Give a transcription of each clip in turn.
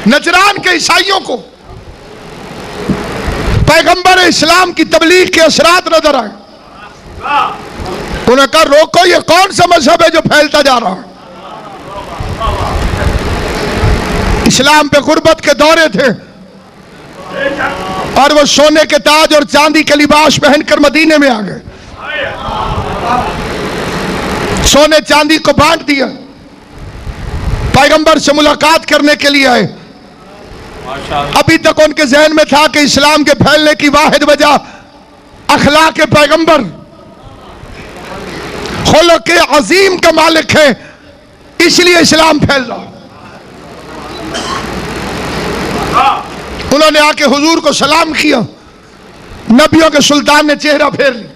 نجران کے عیسائیوں کو پیغمبر اسلام کی تبلیغ کے اثرات نظر آئے. انہوں نے کہا روکو، یہ کون سا مذہب ہے جو پھیلتا جا رہا ہے؟ اسلام پہ غربت کے دورے تھے اور وہ سونے کے تاج اور چاندی کے لباس پہن کر مدینے میں آ گئے. سونے چاندی کو بانٹ دیا، پیغمبر سے ملاقات کرنے کے لیے آئے. ابھی تک ان کے ذہن میں تھا کہ اسلام کے پھیلنے کی واحد وجہ اخلاق پیغمبر، خلق عظیم کا مالک ہے، اس لیے اسلام پھیل رہا. انہوں نے آ کے حضور کو سلام کیا. نبیوں کے سلطان نے چہرہ پھیر لیا.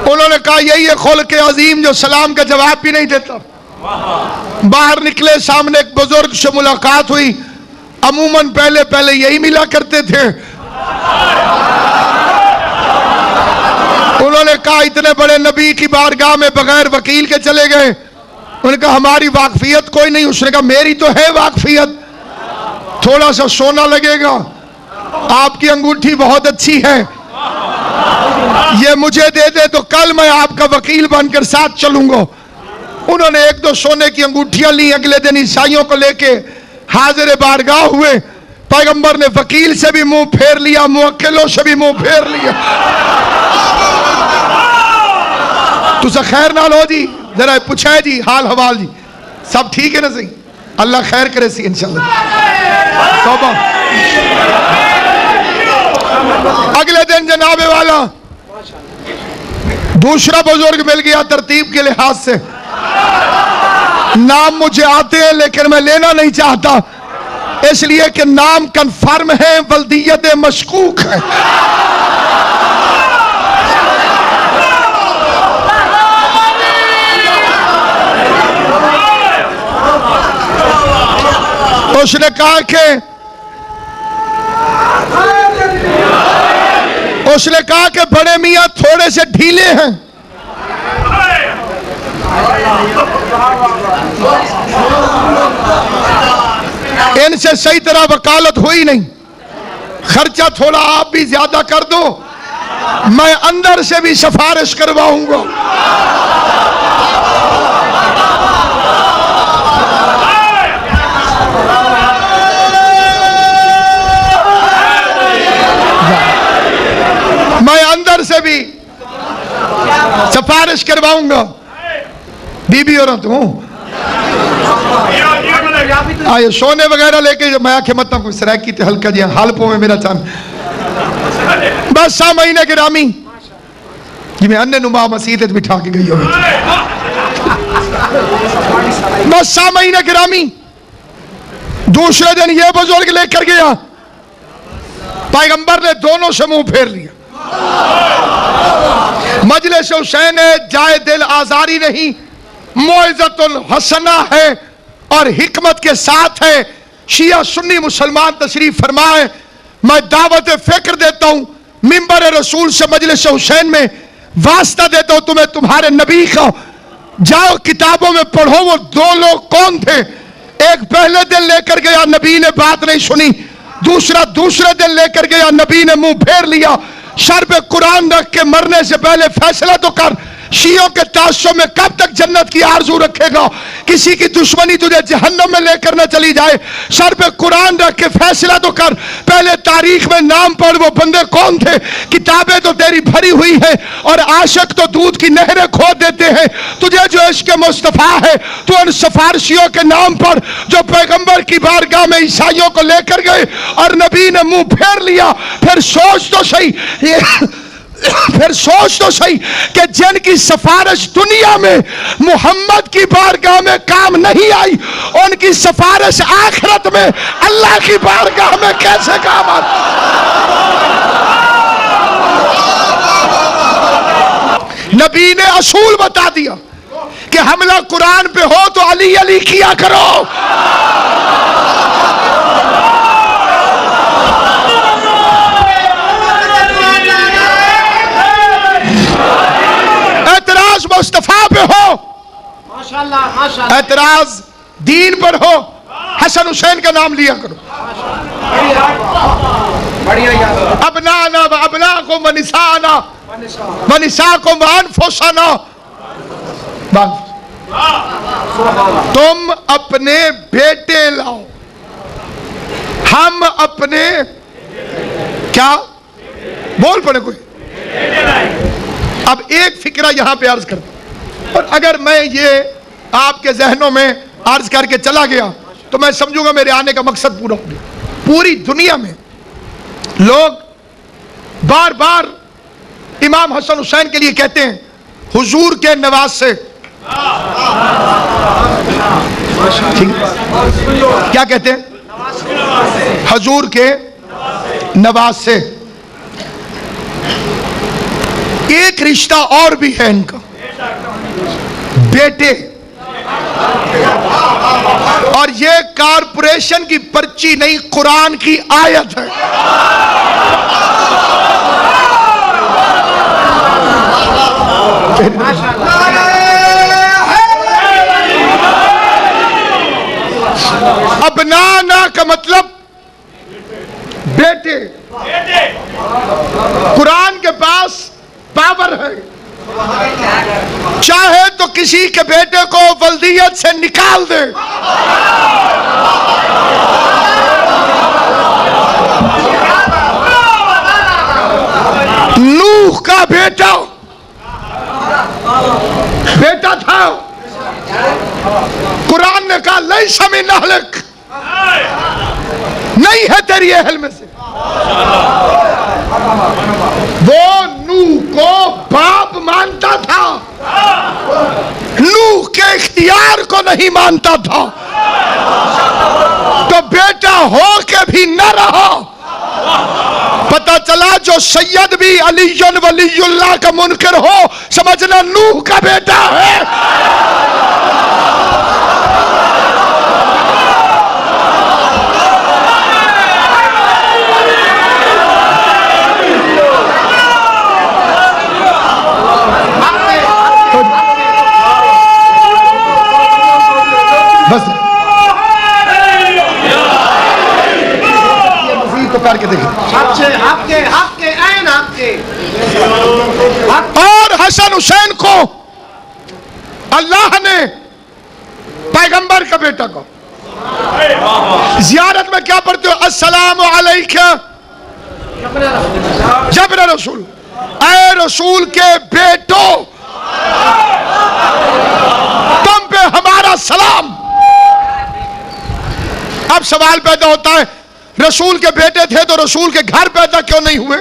انہوں نے کہا یہی ہے خلق عظیم جو سلام کا جواب بھی نہیں دیتا. باہر نکلے، سامنے ایک بزرگ سے ملاقات ہوئی. عموماً پہلے یہی ملا کرتے تھے. انہوں نے کہا اتنے بڑے نبی کی بارگاہ میں بغیر وکیل کے چلے گئے. انہوں نے کہا ہماری واقفیت کوئی نہیں. اس نے کہا میری تو ہے واقفیت، تھوڑا سا سونا لگے گا، آپ کی انگوٹھی بہت اچھی ہے، یہ مجھے دے دے تو کل میں آپ کا وکیل بن کر ساتھ چلوں گا. انہوں نے ایک دو سونے کی انگوٹھیاں لی. اگلے دن عیسائیوں کو لے کے حاضر بارگاہ ہوئے. پیغمبر نے وکیل سے بھی منہ پھیر لیا، موکلوں سے بھی منہ پھیر لیا. تو سے خیر نال ہو جی، ذرا پوچھا ہے جی حال حوال جی سب ٹھیک ہے نا؟ صحیح، اللہ خیر کرے سی انشاءاللہ. توبہ. اگلے دن جناب والا دوسرا بزرگ مل گیا ترتیب کے لحاظ سے. نام مجھے آتے ہیں لیکن میں لینا نہیں چاہتا، اس لیے کہ نام کنفرم ہے، ولدیت مشکوک ہے. اس نے کہا کہ بڑے میاں تھوڑے سے ڈھیلے ہیں. ان سے صحیح طرح وکالت ہوئی نہیں. خرچہ تھوڑا آپ بھی زیادہ کر دو، میں اندر سے بھی سفارش کرواؤں گا. میں اندر سے بھی سفارش کرواؤں گا. بی بی عورت ہوں، آئے سونے وغیرہ لے کے میں آنکھیں مت کوئی سرائکی تے ہلکا جی حالپوں میں میرا چاند. بس سامعین گرامی جی میں انہ نما مسیحت بٹھا کے گئی ہوئی. بس سامعین گرامی دوسرے دن یہ بزرگ لے کر گیا. پیغمبر نے دونوں سے منہ پھیر لیا. مجلس حسین ہے، جائے دل آزاری نہیں، موعظۃ الحسنہ ہے اور حکمت کے ساتھ ہے. شیعہ سنی مسلمان تشریف فرمائے. میں دعوت فکر دیتا ہوں، منبر رسول سے مجلس حسین میں واسطہ دیتا ہوں تمہیں تمہارے نبی کا. جاؤ کتابوں میں پڑھو وہ دو لوگ کون تھے. ایک پہلے دن لے کر گیا، نبی نے بات نہیں سنی. دوسرے دن لے کر گیا، نبی نے منہ پھیر لیا. سر پہ قرآن رکھ کے مرنے سے پہلے فیصلہ تو کر. شیعوں کے تعصب میں کب تک جنت کی آرزو رکھے گا؟ کسی کی دشمنی تجھے جہنم میں لے کر نہ چلی جائے. سر پہ قرآن رکھ کے فیصلہ تو کر. پہلے تاریخ میں نام پڑھ وہ بندے کون تھے. کتابیں تو تیری بھری ہوئی ہیں اور عاشق تو دودھ کی نہریں کھود دیتے ہیں. تجھے جو عشق مصطفیٰ ہے تو ان سفارشیوں کے نام پڑھ جو پیغمبر کی بارگاہ میں عیسائیوں کو لے کر گئے اور نبی نے منہ پھیر لیا. پھر سوچ تو صحیح کہ جن کی سفارش دنیا میں محمد کی بارگاہ میں کام نہیں آئی، ان کی سفارش آخرت میں اللہ کی بارگاہ میں کیسے کام آئی. نبی نے اصول بتا دیا کہ حملہ قرآن پہ ہو تو علی علی کیا کرو. مصطفیٰ پہ ہو اعتراض دین پر ہو حسن حسین کا نام لیا کرو. ابنانا و ابناکم و نسانا و نساکم و انفسنا. تم اپنے بیٹے لاؤ، ہم اپنے کیا بول پڑے کوئی. اب ایک فکرہ یہاں پہ عرض کرتا ہوں، اور اگر میں یہ آپ کے ذہنوں میں عرض کر کے چلا گیا تو میں سمجھوں گا میرے آنے کا مقصد پورا ہو گیا. پوری دنیا میں لوگ بار بار امام حسن حسین کے لیے کہتے ہیں حضور کے نواسے. کیا کہتے ہیں؟ حضور کے نواسے. ایک رشتہ اور بھی ہے ان کا، بیٹے. اور یہ کارپوریشن کی پرچی نہیں، قرآن کی آیت ہے. ابنانا کا مطلب بیٹے. قرآن کے پاس پاور ہے، چاہے تو کسی کے بیٹے کو ولدیت سے نکال دے. نوح کا بیٹا تھا، قرآن نے کہا لیس من اہلک، نہیں ہے تیری اہل میں سے. وہ نوح کو باپ مانتا تھا، نوح کے اختیار کو نہیں مانتا تھا، تو بیٹا ہو کے بھی نہ رہا. پتہ چلا جو سید بھی علی ولی اللہ کا منکر ہو سمجھنا نوح کا بیٹا ہے. بس مزید تو کر کے دیکھیں. اور حسن حسین کو اللہ نے پیغمبر کا بیٹا کو زیارت میں کیا پڑھتے ہو؟ السلام علیکہ جبر رسول، اے رسول کے بیٹو تم پہ ہمارا سلام. اب سوال پیدا ہوتا ہے رسول کے بیٹے تھے تو رسول کے گھر پیدا کیوں نہیں ہوئے؟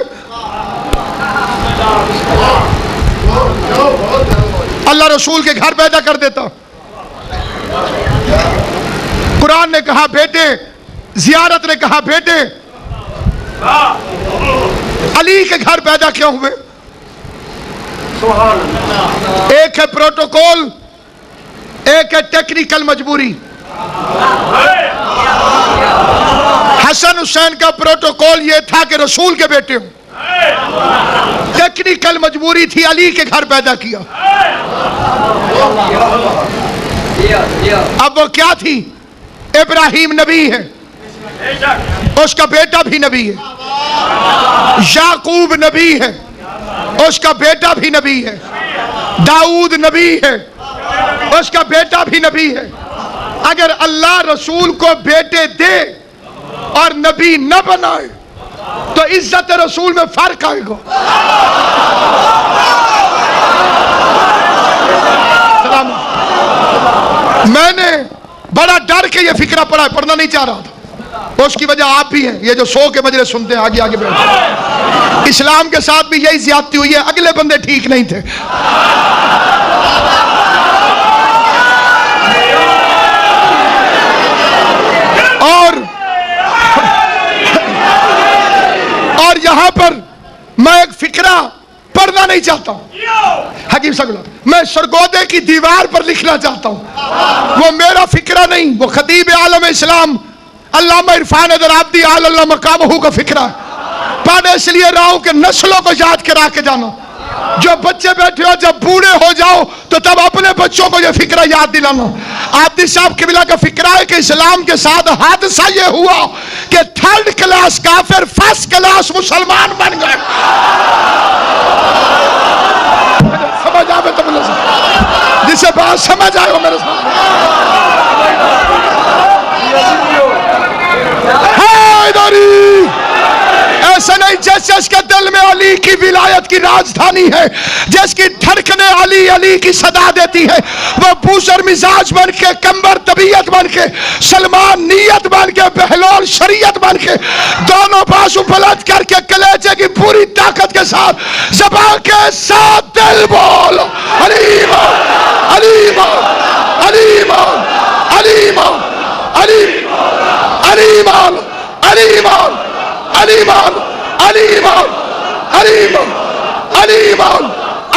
اللہ رسول کے گھر پیدا کر دیتا. قرآن نے کہا بیٹے، زیارت نے کہا بیٹے. علی کے گھر پیدا کیوں ہوئے؟ ایک ہے پروٹوکول، ایک ہے ٹیکنیکل مجبوری. حسن حسین کا پروٹوکول یہ تھا کہ رسول کے بیٹے ہوں، ٹیکنیکل مجبوری تھی علی کے گھر پیدا کیا. اب وہ کیا تھی؟ ابراہیم نبی ہے، اس کا بیٹا بھی نبی ہے. یعقوب نبی ہے، اس کا بیٹا بھی نبی ہے. داؤد نبی ہے، اس کا بیٹا بھی نبی ہے. اگر اللہ رسول کو بیٹے دے اور نبی نہ بنائے تو عزت رسول میں فرق آئے گا. میں نے بڑا ڈر کے یہ فکرہ پڑھا، پڑھنا نہیں چاہ رہا تھا. اس کی وجہ آپ بھی ہیں، یہ جو 100 کے مجلس سنتے ہیں آگے بیٹھے. اسلام کے ساتھ بھی یہی زیادتی ہوئی ہے، اگلے بندے ٹھیک نہیں تھے. اور یہاں پر میں ایک فکرہ پڑھنا نہیں چاہتا ہوں. حکیم صاحب میں سرگودے کی دیوار پر لکھنا چاہتا ہوں، وہ میرا فکرہ نہیں، وہ خطیب عالم اسلام علامہ عرفان حیدر عابدی علی اللہ مقامہ کا فکرہ ہے. پڑھنے اس لیے رہا ہوں کہ نسلوں کو یاد کرا کے جانا. جو بچے بیٹھے ہو جب بوڑھے ہو جاؤ تو تب اپنے بچوں کو یہ فکرہ یاد دلانا. عابدی صاحب قبلہ کا فکرہ ہے کہ اسلام کے ساتھ حادثہ یہ ہوا کہ 3rd کلاس کافر 1st کلاس مسلمان بن گئے. سمجھ آئے تو بولے جسے بات سمجھ آئے ہو میرے ساتھ. حیدری ایسا نہیں جس کے دل میں علی کی ولایت کی راجدھانی ہے, جس کی دھڑکنیں علی علی کی صدا دیتی ہے, وہ بوسر مزاج بن کے, کمبر طبیعت بن کے, سلمان نیت بن کے, بہلول شریعت بن کے, دونوں بازو بلند کر کے کلیجے کی پوری طاقت کے ساتھ زبان کے ساتھ دل بول علیم علیم علیم علیم علیم علیم علیم علیم علیم علیم علیم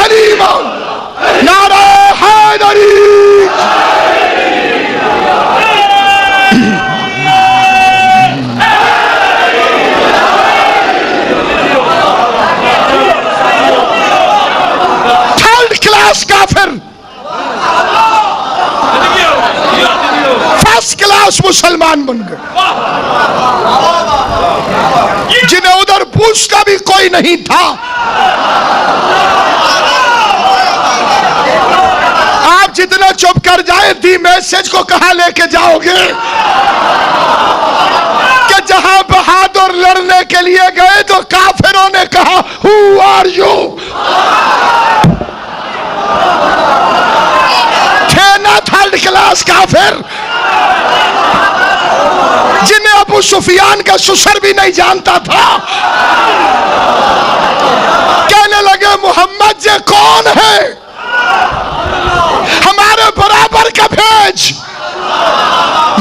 علیم نعرہ حیدری. تھرڈ کلاس کافر 1st کلاس مسلمان بن گئے, جنہیں ادھر پوچھتا بھی کوئی نہیں تھا. آپ جتنا چپ کر جائے دی میسج کو کہاں لے کے جاؤ گے کہ جہاں بہادر لڑنے کے لیے گئے تو کافروں نے کہا who are you؟ تھے نا 3rd کلاس کافر جنہیں ابو سفیان کا سسر بھی نہیں جانتا تھا. کہنے لگے محمد یہ کون ہے؟ ہمارے برابر کا بھیج,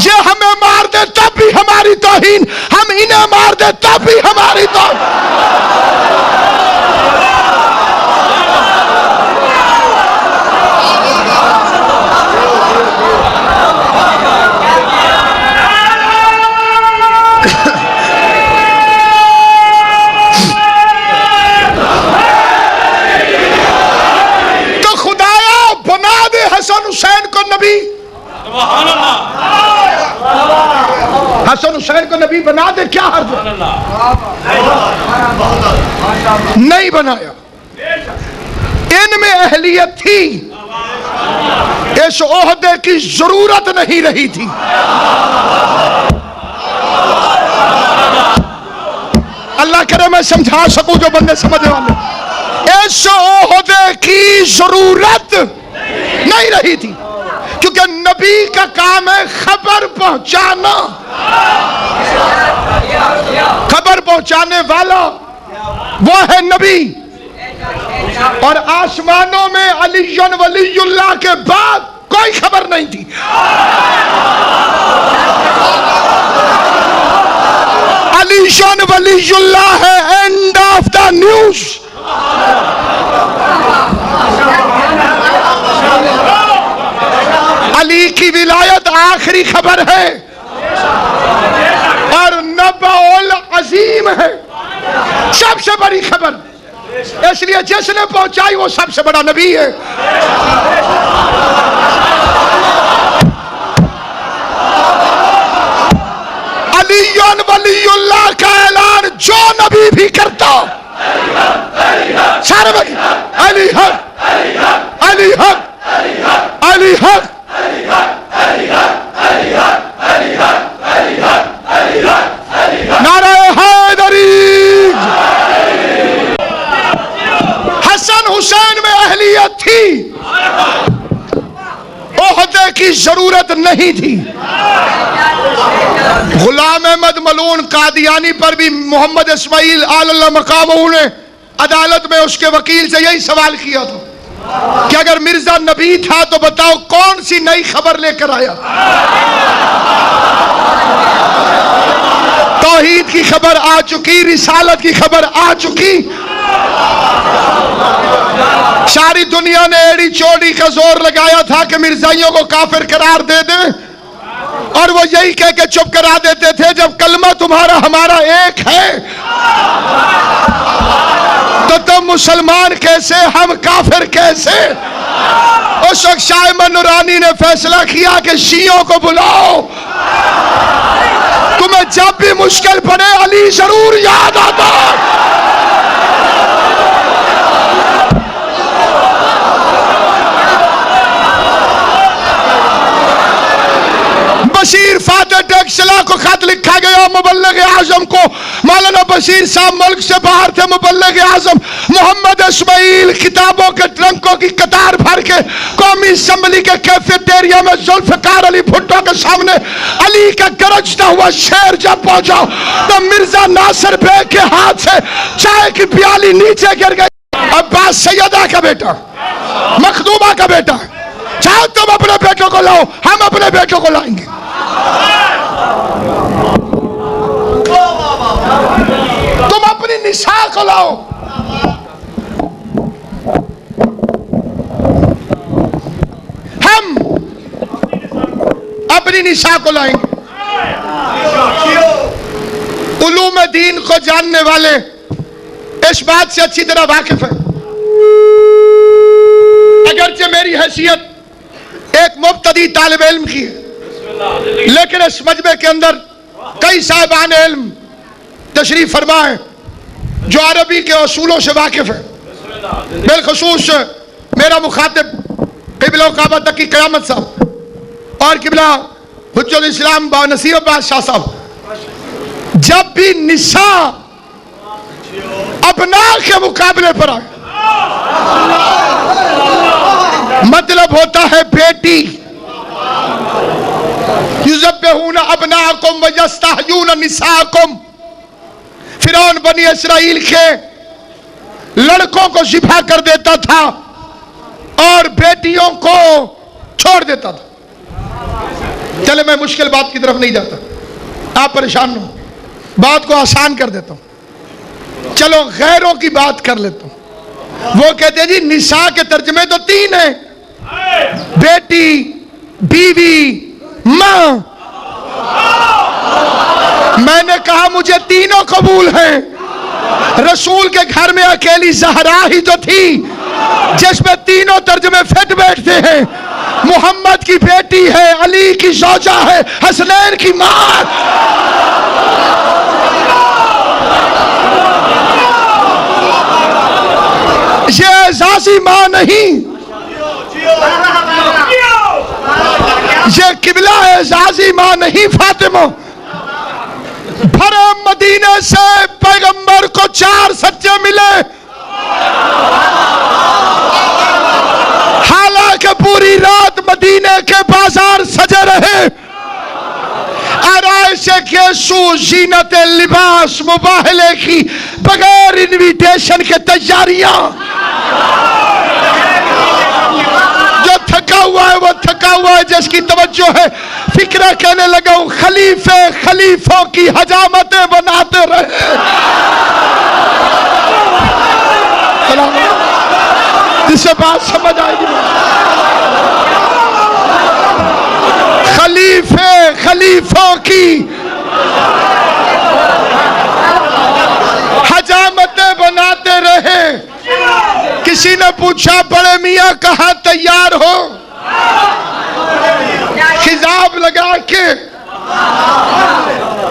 یہ ہمیں مار دے تب بھی ہماری توہین, ہم انہیں مار دے تب بھی ہماری توہین. حسین کو نبی, حسن حسین کو نبی بنا دے, کیا حرج ہے؟ نہیں بنایا. ان میں اہلیت تھی, اس عہدے کی ضرورت نہیں رہی تھی. اللہ کرے میں سمجھا سکوں جو بندے سمجھنے والے. اس عہدے کی ضرورت نہیں رہی تھی, کیونکہ نبی کا کام ہے خبر پہنچانا. خبر پہنچانے والا وہ ہے نبی. اور آسمانوں میں علی ولی اللہ کے بعد کوئی خبر نہیں تھی. علی ولی اللہ ہے اینڈ آف دا نیوز. علی کی ولایت آخری خبر ہے اور نبأ العظیم ہے, سب سے بڑی خبر. اس لیے جس نے پہنچائی وہ سب سے بڑا نبی ہے. علی ولی اللہ کا اعلان جو نبی بھی کرتا, سارے بھائی علی حق علی حق علی حق. نعرہ حیدری. حسن حسین میں اہلیت تھی, عہدے کی ضرورت نہیں تھی. غلام احمد ملعون قادیانی پر بھی محمد اسماعیل آل اللہ مقامہ نے عدالت میں اس کے وکیل سے یہی سوال کیا تھا کہ اگر مرزا نبی تھا تو بتاؤ کون سی نئی خبر لے کر آیا؟ توحید کی خبر آ چکی, رسالت کی خبر آ چکی. ساری دنیا نے ایڑی چوڑی کا زور لگایا تھا کہ مرزائیوں کو کافر قرار دے دیں, اور وہ یہی کہہ کے چپ کرا دیتے تھے جب کلمہ تمہارا ہمارا ایک ہے تو تم مسلمان کیسے, ہم کافر کیسے؟ اس وقت شاہ احمد نورانی نے فیصلہ کیا کہ شیعوں کو بلاؤ، تمہیں جب بھی مشکل پڑے علی ضرور یاد آتا۔ بشیر فاتح ٹیکسلا کو خط لکھا گیا مبلغ اعظم کو، مولانا بشیر صاحب ملک سے باہر تھے، مبلغ اعظم محمد اسماعیل کتابوں کے ٹرنکوں کی قطار بھر کے قومی اسمبلی کے کیفیٹیریا میں ذوالفقار علی بھٹو کے سامنے علی کا گرجتا ہوا شیر جب پہنچا تو مرزا ناصر بیگ کے ہاتھ سے چائے کی پیالی نیچے گر گئی۔ عباس سیدہ کا بیٹا، مخدومہ کا بیٹا، چاہو تم اپنے بیٹوں کو لاؤ، ہم اپنے بیٹوں کو لائیں گے۔ تم اپنی نساء کو لاؤ، ہم اپنی نساء کو لائیں گے۔ علوم دین کو جاننے والے اس بات سے اچھی طرح واقف ہیں، اگرچہ میری حیثیت ایک مبتدی طالب علم کی ہے، لیکن اس مجمع کے اندر کئی صاحبان علم تشریف فرما ہے جو عربی کے اصولوں سے واقف ہے۔ بالخصوص میرا مخاطب قبلہ کعبہ تک کی قیامت صاحب اور قبلہ حجت الاسلام با نصیر عباس شاہ صاحب، جب بھی نساء ابناء کے مقابلے پر آئے مطلب ہوتا ہے بیٹی، یذبحون ابناءکم ویستحیون نساءکم۔ فرعون بنی اسرائیل کے لڑکوں کو ذبح کر دیتا تھا اور بیٹیوں کو چھوڑ دیتا تھا۔ چلے میں مشکل بات کی طرف نہیں جاتا، آپ پریشان ہو، بات کو آسان کر دیتا ہوں۔ چلو غیروں کی بات کر لیتا ہوں۔ وہ کہتے ہیں جی نساء کے ترجمے تو تین ہیں، بیٹی، بیوی، ماں۔ میں نے کہا مجھے تینوں قبول ہیں۔ رسول کے گھر میں اکیلی زہرا ہی تو تھی جس میں تینوں ترجمے فٹ بیٹھتے ہیں۔ محمد کی بیٹی ہے، علی کی زوجہ ہے، حسنین کی ماں۔ یہ اعزازی ماں نہیں، یہ قبلہ اعزازی ماں نہیں فاطمہ۔ بھرے مدینے سے پیغمبر کو 4 سچے ملے، حالانکہ پوری رات مدینے کے بازار سجے رہے، آرائش گیسو، زینت لباس، مباہلے کی بغیر انویٹیشن کے تیاریاں۔ جو تھکا ہوا ہے وہ تھکا ہوا ہے، جس کی توجہ ہے فکرہ کہنے لگا ہوں خلیفے خلیفوں کی حجامتیں بناتے رہے۔ جسے بات سمجھ آئے گی، خلیفے خلیفوں کی حجامتیں بناتے رہے۔ کسی نے پوچھا بڑے میاں کہاں تیار ہو؟ خضاب لگا کے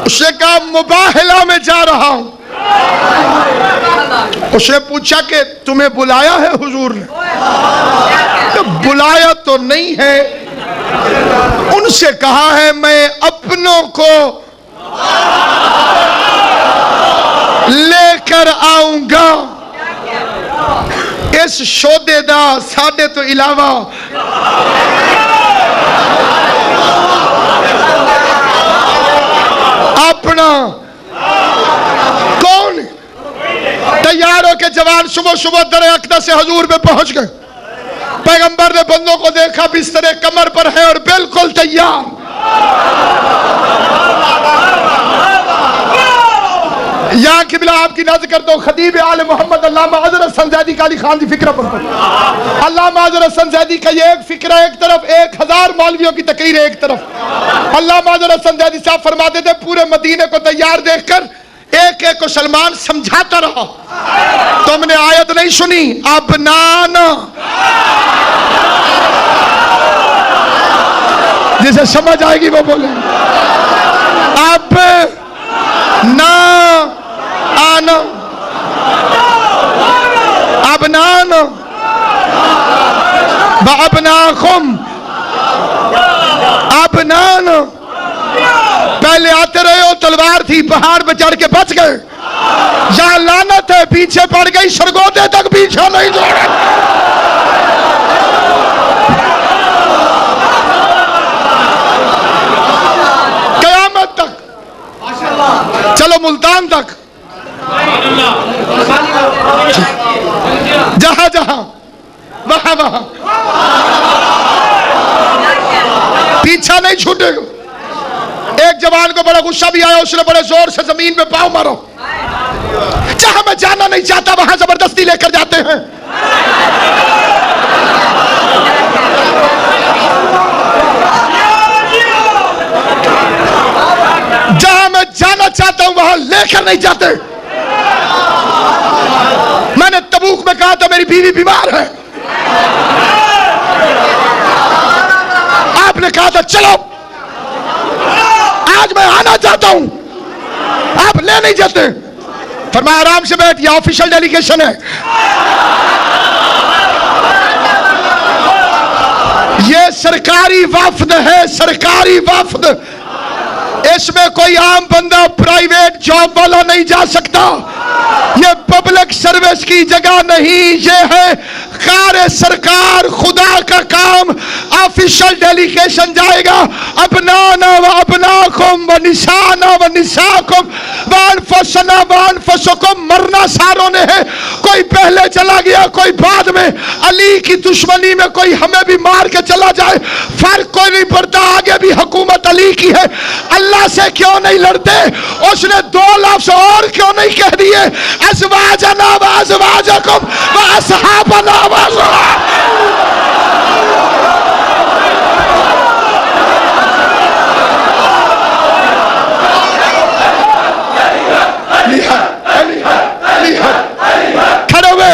اسے کہا مباہلہ میں جا رہا ہوں۔ اسے پوچھا کہ تمہیں بلایا ہے حضور نے؟ بلایا تو نہیں ہے، ان سے کہا ہے میں اپنوں کو لے کر آؤں گا۔ اس شودے دا ساڈے تو علاوہ اپنا کون؟ تیار ہو کے جوان صبح صبح در اقدس سے حضور میں پہنچ گئے۔ پیغمبر نے بندوں کو دیکھا بستر کمر پر ہے اور بالکل تیار۔ یہاں قبلہ آپ کی نظر کرتا ہوں، خطیب آل محمد علامہ اظہر حسن زیدی کا علی خان دی فکرہ پر علامہ اظہر حسن زیدی کا یہ ایک فکرہ ایک طرف، 1000 مولویوں کی تقریر ایک طرف۔ علامہ اظہر حسن زیدی صاحب فرماتے تھے پورے مدینے کو تیار دیکھ کر ایک ایک کو سلمان سمجھاتا رہا۔ تم نے آیت نہیں سنی، ابنانا جسے سمجھ آئے گی وہ بولے اب نہ آنا ابنان بابناکم ابنان. پہلے آتے رہے ہو تلوار تھی پہاڑ پہ چڑھ کے بچ گئے. یا لعنت ہے پیچھے پڑ گئی سرگودے تک پیچھے نہیں چھوڑے. قیامت تک چلو ملتان تک جہاں جہاں وہاں وہاں پیچھا نہیں چھوٹے گا. ایک جوان کو بڑا غصہ بھی آیا, اس نے بڑے زور سے زمین پہ پاؤں مارو. جہاں میں جانا نہیں چاہتا وہاں زبردستی لے کر جاتے ہیں. جہاں میں جانا چاہتا ہوں وہاں لے کر نہیں جاتے. میں نے تبوک میں کہا تھا میری بیوی بیمار ہے, آپ نے کہا تھا چلو. آج میں آنا چاہتا ہوں, آپ لے نہیں جاتے. فرمایا آرام سے بیٹھ, یہ آفیشل ڈیلیگیشن ہے. یہ سرکاری وفد ہے, سرکاری وفد. اس میں کوئی عام بندہ پرائیویٹ جاب والا نہیں جا سکتا. یہ پبلک سروس کی جگہ نہیں, یہ ہے کار سرکار خدا کا کام. آفیشل ڈیلیگیشن جائے گا. ابنانا و ابناکم و نسانا و نساکم و انفسنا و انفسکم. مرنا ساروں نے ہے, کوئی پہلے چلا گیا کوئی بعد میں. علی کی دشمنی میں کوئی ہمیں بھی مار کے چلا جائے فرق کوئی نہیں پڑتا, آگے بھی حکومت علی کی ہے. اللہ سے کیوں نہیں لڑتے؟ اس نے 2 لفظ اور کیوں نہیں کہہ دیے, ازواجنا و ازواجکم و اصحابنا و اصحاب. کھڑے ہوئے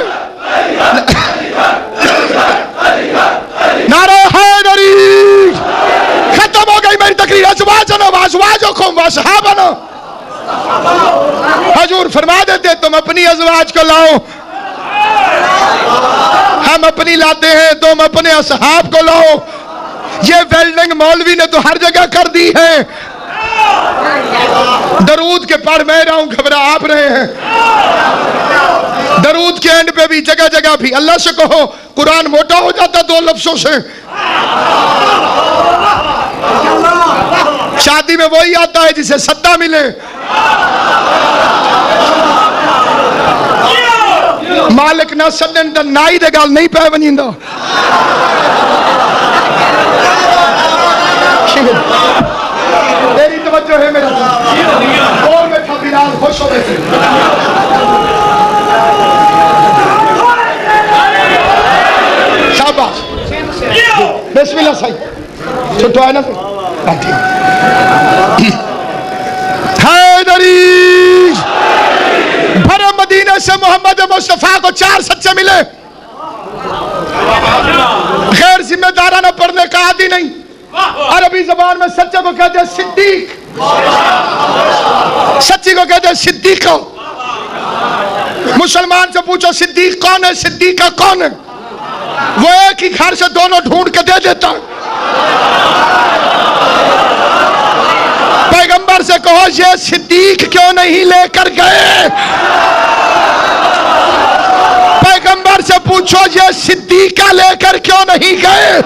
نعرہ حیدری. ختم ہو گئی میری تقریر. ازواجنا و ازواجکم و اصحابنا. حضور فرما دیتے تم اپنی ازواج کو لاؤ, ہم اپنی لاتے ہیں, تم اپنے اصحاب کو لاؤ. یہ ویلڈنگ مولوی نے تو ہر جگہ کر دی ہے. درود کے پڑھ میں رہا ہوں, گھبرا آپ رہے ہیں. درود کے اینڈ پہ بھی جگہ جگہ بھی اللہ سے کہو. قرآن موٹا ہو جاتا 2 لفظوں سے. شادی میں وہی آتا ہے جسے سدا ملے. مالک نہ سدن دا نائی دے گال نہیں پہ ونجیندا. تیری توجہ ہے میرا اور میں تھا بلال خوش ہو گئے. شاباش بسم اللہ صحیح چھوٹو آئے نا حیدری. بھرے مدینے سے محمد مصطفیٰ کو 4 سچے ملے. غیر ذمہ دارانہ پڑھنے کا عادی نہیں. عربی زبان میں سچے کو کہتے ہیں صدیق, سچی کو کہتے ہیں صدیقہ. مسلمان سے پوچھو صدیق کون ہے, صدیقہ کون ہے, وہ ایک ہی گھر سے دونوں ڈھونڈ کے دے دیتا. پیغمبر سے کہو یہ صدیق کیوں نہیں لے کر گئے. پیغمبر سے پوچھو یہ صدیقہ لے کر کیوں نہیں گئے.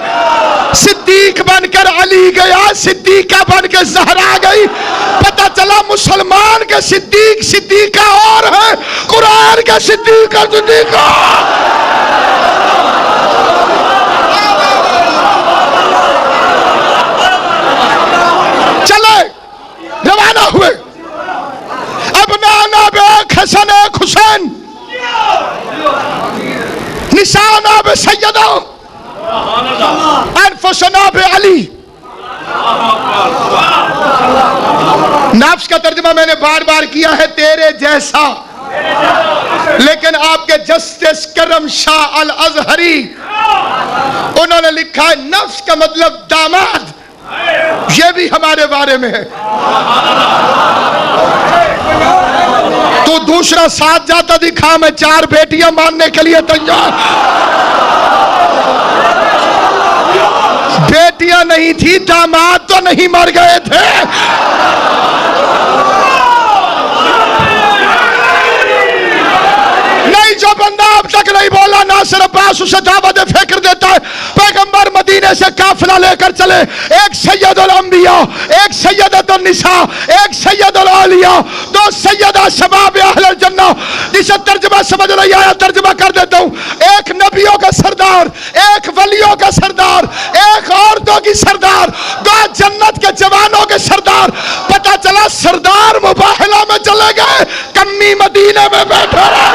صدیق بن کر علی گیا, صدیقہ بن کے زہرا گئی. پتہ چلا مسلمان کے صدیق صدیقہ اور ہے, قرآن کے صدیقہ صدیقہ. چلے روانہ ہوئے. اب نانا بے حسن ایک حسین, نشانہ بے سیدہ, انفسنا بے علی. نفس کا ترجمہ میں نے بار بار کیا ہے تیرے جیسا, لیکن آپ کے جسٹس کرم شاہ الازہری انہوں نے لکھا ہے نفس کا مطلب داماد, یہ بھی ہمارے بارے میں ہے. تو دوسرا ساتھ جاتا دکھا میں 4 بیٹیاں ماننے کے لیے تیار. بیٹیاں نہیں تھی، داماد تو نہیں مر گئے تھے. نہیں، جو بندہ اب تک نہیں بولا ناصر عباس اسے دعوت فکر دیتا ہے. پیغمبر مدینے سے قافلہ لے کر چلے، ایک سید الانبیاء، ایک سیدۃ النساء، ایک سید الاولیاء، 2 سیدہ شباب اہل الجنہ. جسے ترجمہ سمجھ نہیں آیا ترجمہ کر دیتا ہوں. ایک نبیوں کا سردار، ایک ولیوں کا سردار، ایک عورتوں کی سردار، 2 جنت کے جوانوں کے سردار. پتہ چلا سردار مباہلہ میں چلے گئے، کمی مدینے میں بیٹھے رہے.